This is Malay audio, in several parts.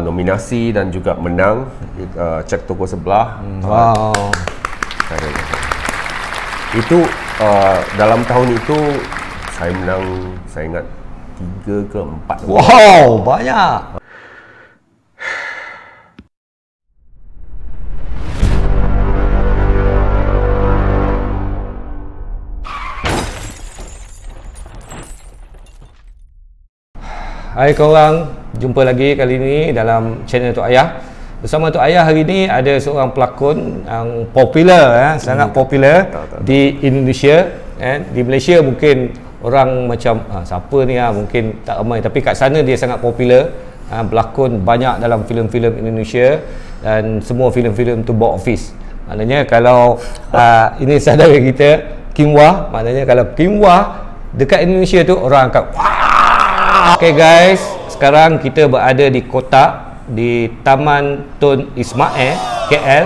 nominasi dan juga menang. Cek toko sebelah. Wow. Itu dalam tahun itu saya menang, saya ingat 3 ke 4. Wow, banyak. Hai korang, jumpa lagi kali ini dalam channel Tok Ayah. Bersama Tok Ayah hari ini ada seorang pelakon yang popular, sangat popular di Indonesia. Di Malaysia mungkin orang macam siapa ni, mungkin tak ramai, tapi kat sana dia sangat popular. Berlakon banyak dalam filem-filem Indonesia dan semua filem-filem tu box office. Maknanya kalau ini saudara kita Kim Wah, maknanya kalau Kim Wah dekat Indonesia tu orang akan wah. Okay guys, sekarang kita berada di kotak di Taman Tun Ismail, KL.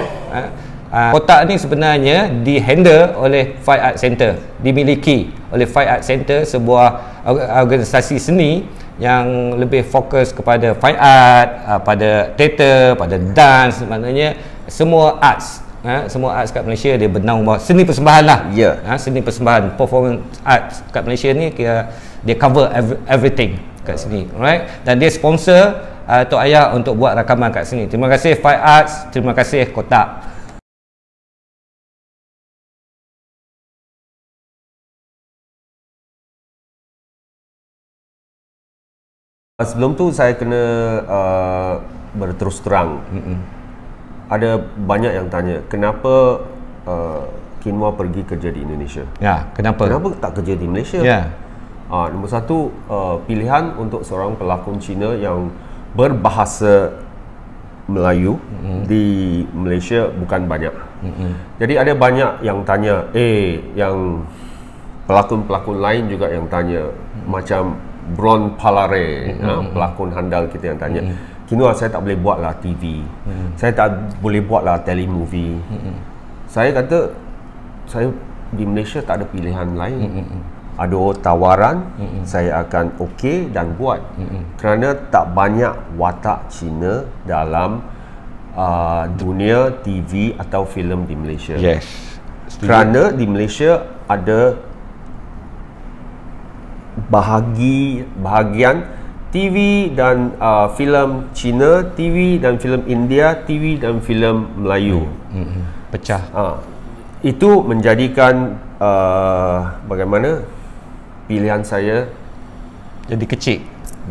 Kotak ni sebenarnya di-handle oleh Fine Art Center, dimiliki oleh Fine Art Center, sebuah organisasi seni yang lebih fokus kepada fine art, pada teater, pada dance, maknanya semua arts. Semua arts kat Malaysia dia bernaung bawah seni persembahan lah. Seni persembahan, performance arts kat Malaysia ni dia cover everything kat sini, alright? Dan dia sponsor Tok Ayah untuk buat rakaman kat sini. Terima kasih Fine Arts, terima kasih Kotak. Sebelum tu saya kena berterus terang. Ada banyak yang tanya, kenapa Kim Wah pergi kerja di Indonesia? Ya, kenapa? Kenapa tak kerja di Malaysia? Ya. Nombor satu, pilihan untuk seorang pelakon Cina yang berbahasa Melayu di Malaysia bukan banyak. Jadi ada banyak yang tanya, yang pelakon-pelakon lain juga yang tanya, macam Bron Palare, pelakon handal kita yang tanya, Kim Wah, saya tak boleh buatlah TV, saya tak boleh buatlah telemovie. Saya kata, saya di Malaysia tak ada pilihan lain. Ada tawaran, saya akan okey dan buat. Kerana tak banyak watak Cina dalam dunia TV atau filem di Malaysia. Yes. Kerana di Malaysia ada bahagian TV dan filem Cina, TV dan filem India, TV dan filem Melayu. Pecah. Itu menjadikan bagaimana pilihan saya jadi kecil,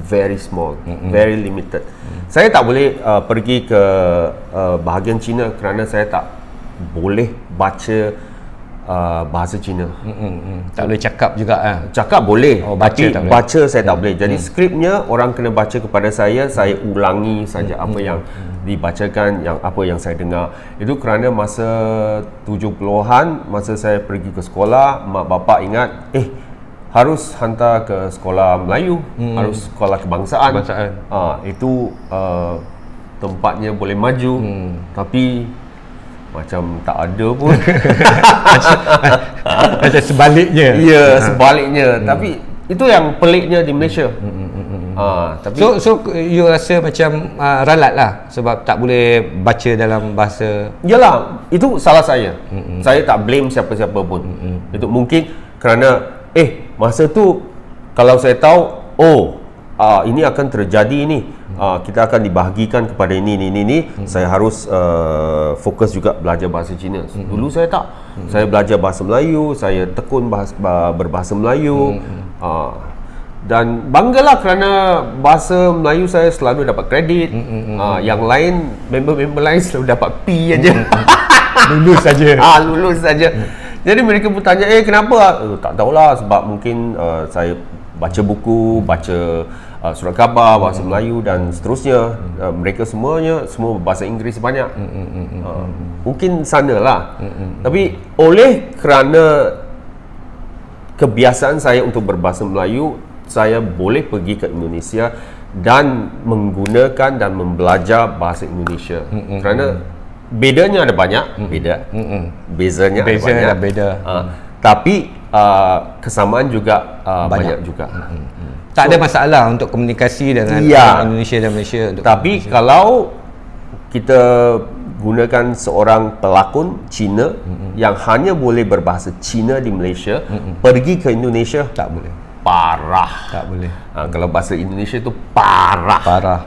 very small, very limited. Saya tak boleh pergi ke bahagian Cina kerana saya tak boleh baca bahasa Cina. Tak boleh cakap juga. Cakap boleh, baca tapi baca saya tak boleh. Jadi skripnya orang kena baca kepada saya ulangi saja apa yang dibacakan, apa yang saya dengar. Itu kerana masa 70-an, masa saya pergi ke sekolah, mak bapak ingat, harus hantar ke sekolah Melayu, harus sekolah kebangsaan. Itu tempatnya boleh maju, tapi macam tak ada pun. Macam sebaliknya. Ya, sebaliknya. Tapi itu yang peliknya di Malaysia. Tapi so you rasa macam ralat lah sebab tak boleh baca dalam bahasa. Yalah, itu salah saya. Saya tak blame siapa-siapa pun. Itu mungkin kerana masa tu kalau saya tahu ini akan terjadi ni, kita akan dibahagikan kepada ini, saya harus fokus juga belajar bahasa Cina. Dulu saya tak. Saya belajar bahasa Melayu, saya tekun berbahasa Melayu. Dan banggalah kerana bahasa Melayu saya selalu dapat kredit. Yang lain, member-member lain selalu dapat P aja. Lulus saja. Lulus saja. Jadi mereka pun tanya, kenapa? Tak tahulah, sebab mungkin saya baca buku, baca surat khabar bahasa Melayu dan seterusnya. Mereka semua bahasa Inggeris banyak. Mungkin sanalah. Tapi oleh kerana kebiasaan saya untuk berbahasa Melayu, saya boleh pergi ke Indonesia dan menggunakan dan membelajar bahasa Indonesia. Kerana bedanya ada banyak, bezanya ada banyak, tapi kesamaan juga banyak juga. Tak ada masalah untuk komunikasi dengan orang Indonesia dan Malaysia. Tapi kalau kita gunakan seorang pelakon Cina yang hanya boleh berbahasa Cina di Malaysia, pergi ke Indonesia tak boleh. Parah. Tak boleh. Kalau bahasa Indonesia tu parah.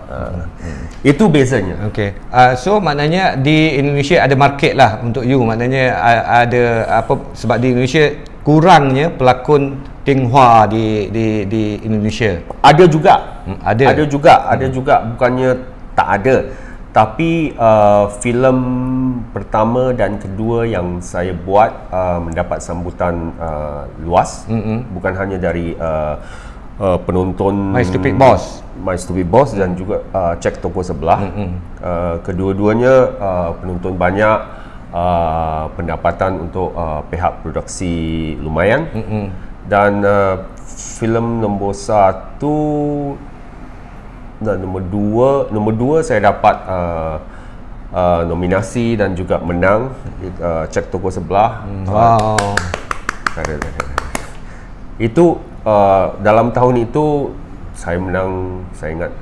Itu bezanya. Okey. So maknanya di Indonesia ada market lah untuk you. Maknanya ada apa, sebab di Indonesia kurangnya pelakon Tionghoa di Indonesia. Ada juga. Ada juga, bukannya tak ada. Tapi filem pertama dan kedua yang saya buat mendapat sambutan luas, bukan hanya dari penonton My Stupid Boss dan juga Cek Toko Sebelah. Kedua-duanya penonton banyak, pendapatan untuk pihak produksi lumayan. Dan filem nombor 1 dan nombor dua saya dapat nominasi dan juga menang Cek Toko Sebelah. Wow. Itu dalam tahun itu saya menang, saya ingat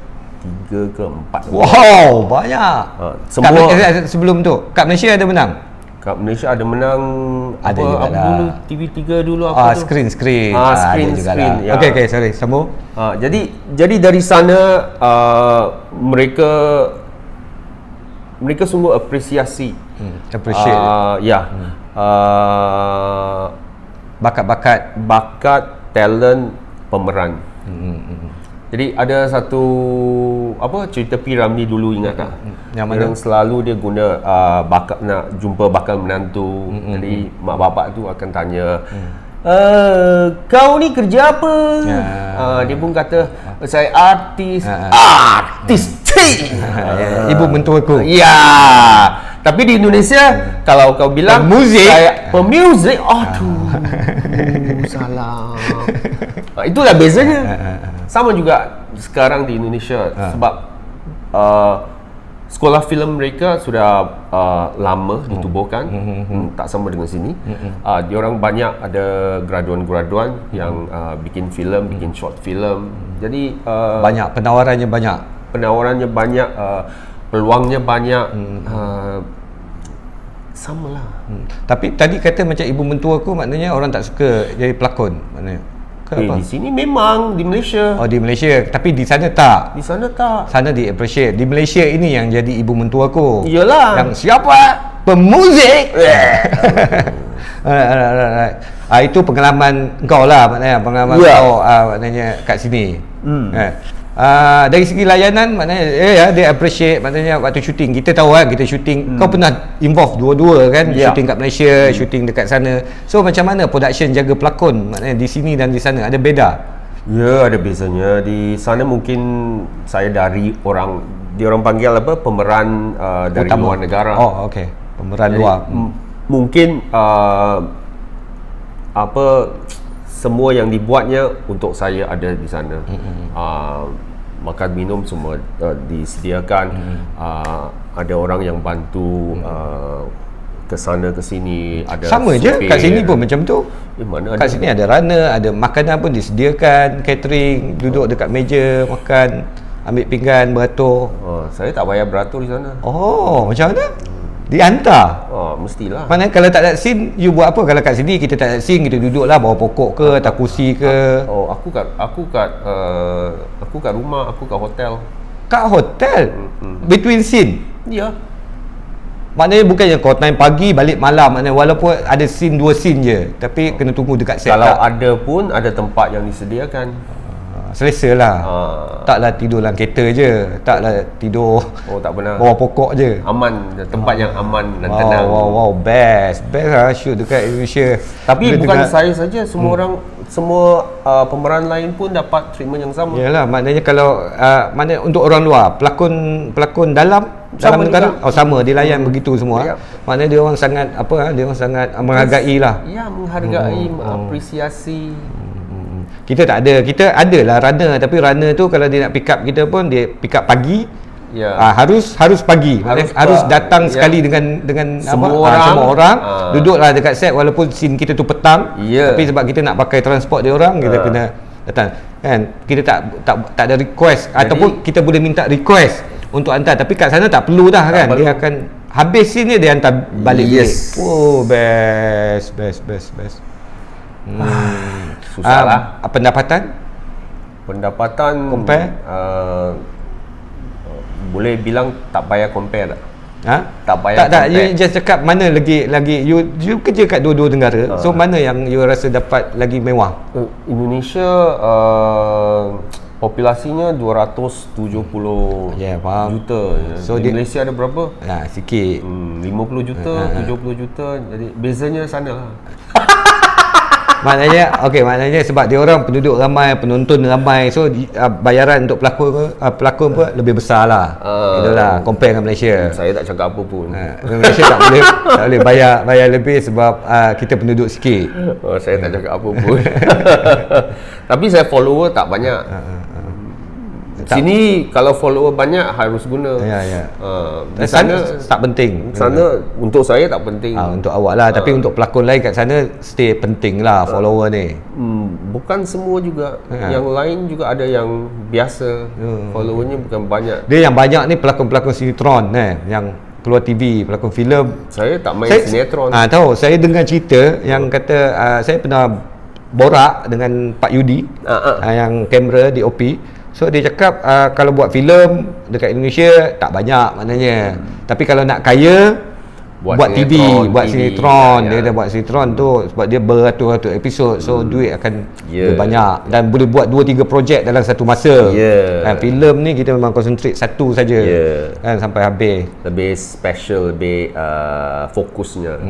3 ke 4. Wow, banyak. Semua sebelum tu kat Malaysia ada menang. Kat Malaysia ada menang. Ada juga apa dulu, TV3 dulu apa tu? Screen. Screen. Ya. Okey, sorry, sambung. Jadi dari sana mereka sungguh apresiasi. Appreciate. Bakat, talent pemeran. Jadi ada satu cerita P. Ramlee dulu, ingat tak? Yang mana? Yang selalu dia guna nak jumpa bakal menantu. Jadi mak bapak tu akan tanya, kau ni kerja apa? Dia pun kata, saya artis. Ibu mentuaku. Ya. Tapi di Indonesia kalau kau bilang pemuzik, salah. Itulah bezanya. Sama juga sekarang di Indonesia, sebab sekolah filem mereka sudah lama ditubuhkan, tak sama dengan sini. Diorang banyak ada graduan-graduan yang bikin filem, bikin short film. Jadi banyak penawarannya banyak, peluangnya banyak. Samalah. Tapi tadi kata macam ibu mentua aku, maknanya orang tak suka jadi pelakon, maknanya. Di sini memang, di Malaysia. Oh, di Malaysia. Tapi di sana tak. Di sana tak. Sana di appreciate. Di Malaysia ini yang jadi ibu mentua aku. Iyalah. Yang siapa? Pemuzik. Itu pengalaman kau lah, maknanya pengalaman kau maknanya kat sini. Dari segi layanan, maknanya dia appreciate, maknanya waktu syuting kita tahu kan, kita syuting kau pernah involve dua-dua kan, syuting kat Malaysia, syuting dekat sana. So macam mana production jaga pelakon, maknanya di sini dan di sana ada beza? Ya, ada bezanya. Di sana mungkin saya dari orang panggil apa, pemeran dari luar negara. Oh, okey. Pemeran luar. Mungkin semua yang dibuatnya untuk saya ada di sana. Makan minum semua disediakan. Ada orang yang bantu ke sana ke sini. Ada sama je kat sini pun macam tu. Mana kat sini ada runner, ada makanan pun disediakan, catering, duduk dekat meja makan, ambil pinggan, beratur. Saya tak payah beratur di sana. Oh, macam mana? Dihantar? Mestilah. Maknanya kalau tak ada scene, you buat apa? Kalau kat sini kita tak ada scene, kita duduklah bawah pokok ke atas kursi ke? Aku kat rumah, aku kat hotel. Kat hotel? Between scene? Ya. Maknanya bukannya kau time pagi balik malam, maknanya walaupun ada scene 2 scene je, tapi kena tunggu dekat set. Kalau ada pun ada tempat yang disediakan. Selesa lah. Taklah tidur dalam kereta je, taklah tidur tak pernah. bawah pokok je. Aman, tempat yang aman dan tenang. Wow, best lah shoot dekat Indonesia. Tapi bukan saya saja, semua orang, semua pemeran lain pun dapat treatment yang sama. Yalah, maknanya kalau maknanya untuk orang luar, pelakon dalam negara sama dilayan begitu semua. Maknanya dia orang sangat dia orang sangat menghargai lah. Ya, menghargai, mengapresiasi. Kita tak ada. Kita adalah runner, tapi runner tu kalau dia nak pick up kita pun dia pick up pagi. Harus pagi. Harus datang sekali dengan semua orang duduklah dekat set walaupun scene kita tu petang. Tapi sebab kita nak pakai transport dia orang, kita kena datang. kan, kita tak ada request. Jadi, ataupun kita boleh minta request untuk hantar, tapi kat sana tak perlu dah kan, dia akan habis sini dia hantar balik. Yes. Oh, best. Susah lah. Pendapatan compare, boleh bilang tak payah compare tak? Tak payah tak, you just cakap mana lagi you kerja kat dua-dua negara, so mana yang you rasa dapat lagi mewah? Indonesia populasinya 270 juta. So di Malaysia ada berapa? Sikit. 50 juta, 70 juta. Jadi bezanya sana lah. Maknanya sebab dia orang penduduk ramai, penonton ramai, so bayaran untuk pelakon pun lebih besar lah. Itulah compare dengan Malaysia. Saya tak cakap apa pun. Malaysia tak boleh bayar lebih sebab kita penduduk sikit. Saya tak cakap apa pun. Tapi saya follower tak banyak. Sini kalau follower banyak harus guna. Di sana tak penting. Sana untuk saya tak penting. Untuk awak lah, tapi untuk pelakon lain kat sana stay penting lah follower ni. Bukan semua juga. Yang lain juga ada yang biasa. Followernya bukan banyak. Dia yang banyak ni pelakon-pelakon sinetron yang keluar TV, pelakon filem. Saya tak main sinetron. Tahu, saya dengar cerita yang kata saya pernah borak dengan Pak Yudi yang kamera DOP. So dia cakap kalau buat filem dekat Indonesia tak banyak maknanya. Tapi kalau nak kaya buat TV, buat sinetron. Dia dah buat sinetron tu sebab dia beratus-ratus episod. So duit akan lebih banyak dan boleh buat 2-3 projek dalam satu masa. Filem ni kita memang concentrate satu saja kan sampai habis. Lebih special, lebih fokusnya.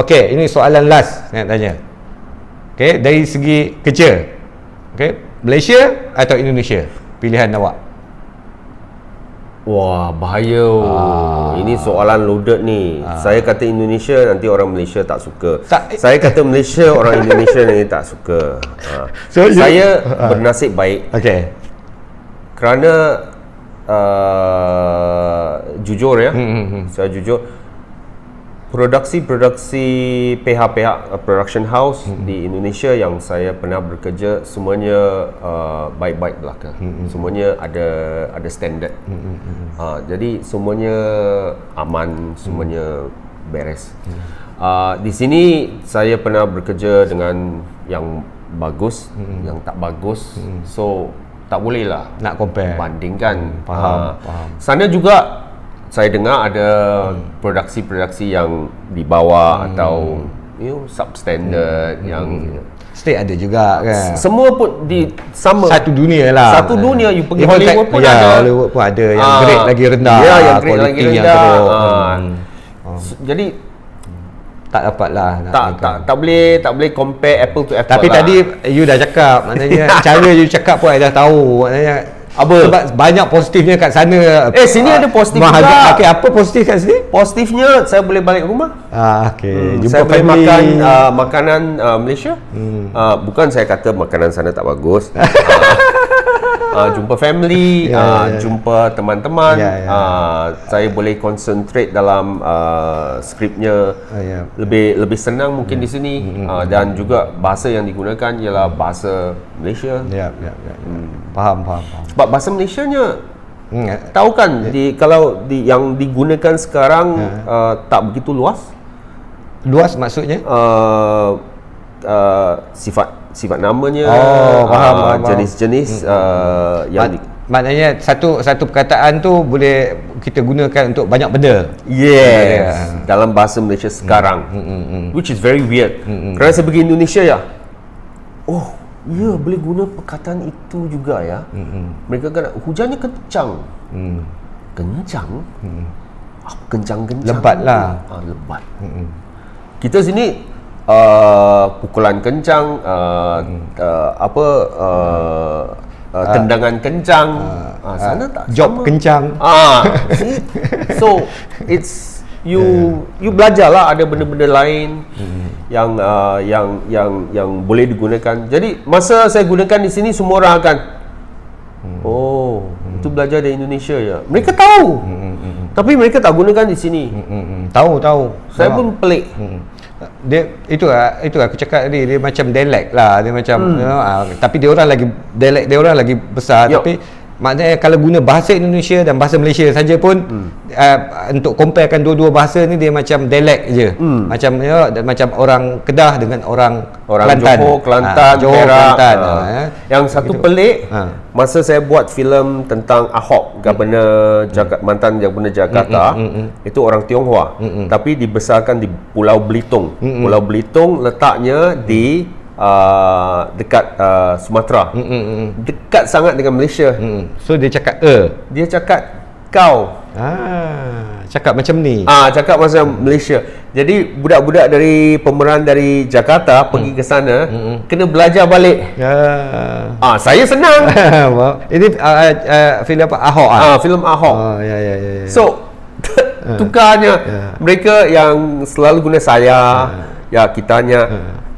Okey, ini soalan last saya nak tanya. Okey, dari segi kerja. Okey, Malaysia atau Indonesia? Pilihan awak. Wah, bahaya. Ini soalan loaded ni. Saya kata Indonesia, nanti orang Malaysia tak suka. Saya kata Malaysia, orang Indonesia nanti tak suka. So, saya bernasib baik. Kerana jujur ya, saya jujur, produksi pihak-pihak production house di Indonesia yang saya pernah bekerja semuanya baik-baik belaka. Semuanya ada standard. Jadi semuanya aman, semuanya beres. Di sini saya pernah bekerja dengan yang bagus, yang tak bagus. So tak boleh lah nak compare, bandingkan. Faham. Sana juga saya dengar ada produksi-produksi yang di bawah atau substandard yang state ada juga kan. Semua pun di sama satu dunia lah. Satu dunia. You pergi Hollywood pun ada. Hollywood pun ada yang grade lagi rendah. Yang grade lagi rendah. Jadi tak dapat lah. Tak boleh compare apple to apple. Tapi lah, tadi you dah cakap, maknanya cara you cakap pun I dah tahu, maknanya sebab banyak positifnya kat sana. Sini ada positif juga. Apa positif kat sini? Positifnya saya boleh balik rumah. Jumpa saya boleh makan makanan Malaysia. Bukan saya kata makanan sana tak bagus. Jumpa family, jumpa teman-teman. Saya boleh concentrate dalam skripnya. Lebih senang mungkin di sini. Dan juga bahasa yang digunakan ialah bahasa Malaysia. Faham. Sebab bahasa Malaysianya tahu kan, kalau yang digunakan sekarang tak begitu luas. Luas maksudnya? Sifat namanya, faham. jenis-jenis yang maknanya satu perkataan tu boleh kita gunakan untuk banyak benda. Dalam bahasa Malaysia sekarang, which is very weird. Kerana saya pergi Indonesia boleh guna perkataan itu juga ya. Mereka kan hujannya kencang. Kencang-kencang. Lebat lah. Lebat. Kita sini pukulan kencang, tendangan kencang. Sana tak job sama. Kencang. So it's you belajarlah ada benda-benda lain yang boleh digunakan. Jadi masa saya gunakan di sini semua orang akan itu belajar dari Indonesia ya. Mereka tahu. Tapi mereka tak gunakan di sini. Tahu. Saya pun pelik. itu aku cakap tadi, dia macam dialect lah, dia macam tapi dia orang lagi dialect dia orang lagi besar. Tapi maknanya kalau guna bahasa Indonesia dan bahasa Malaysia saja pun untuk comparekan dua-dua bahasa ni, dia macam dialect je. Macam orang Kedah dengan orang Kelantan. Johor, Kelantan, Johor, Kelantan. Yang satu pelik, masa saya buat filem tentang Ahok, mantan Gubernur Jakarta, itu orang Tionghoa, tapi dibesarkan di Pulau Belitung. Pulau Belitung letaknya di dekat Sumatera, dekat sangat dengan Malaysia. So dia cakap dia cakap kau, cakap macam ni, cakap macam Malaysia. Jadi budak-budak dari pemeran dari Jakarta pergi ke sana, kena belajar balik. Saya senang. Ini filem apa, Ahok? Filem Ahok. Ya. So tukarnya mereka yang selalu guna saya, kitanya,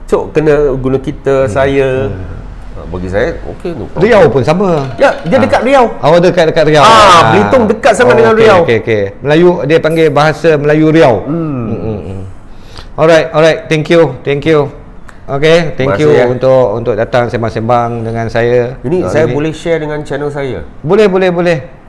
kena guna kita, saya. Bagi saya, okey. Riau pun sama. Ya, dia dekat Riau. Dekat Riau. Belitung dekat sangat dengan Riau. Okey. Melayu, dia panggil bahasa Melayu Riau. Alright. Thank you. Okey, thank you untuk datang sembang-sembang dengan saya. Ini saya boleh share dengan channel saya? Boleh.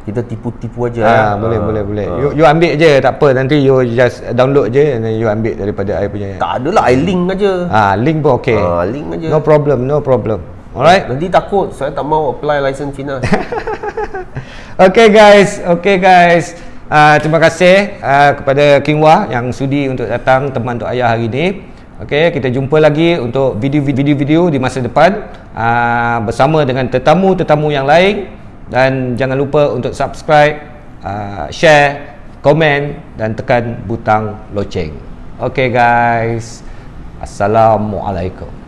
Kita tipu-tipu aja. Boleh. You ambil je, tak apa. Nanti you just download je, and then you ambil daripada I punya. Tak adalah, I link aja. Link pun okey. Link aja. No problem. Alright. Nanti takut saya tak mau apply license Cina. Okay guys. Terima kasih kepada King Wah yang sudi untuk datang teman Tok Ayah hari ini. Okay, kita jumpa lagi untuk video-video di masa depan bersama dengan tetamu-tetamu yang lain. Dan jangan lupa untuk subscribe, share, komen dan tekan butang loceng. Okay guys, Assalamualaikum.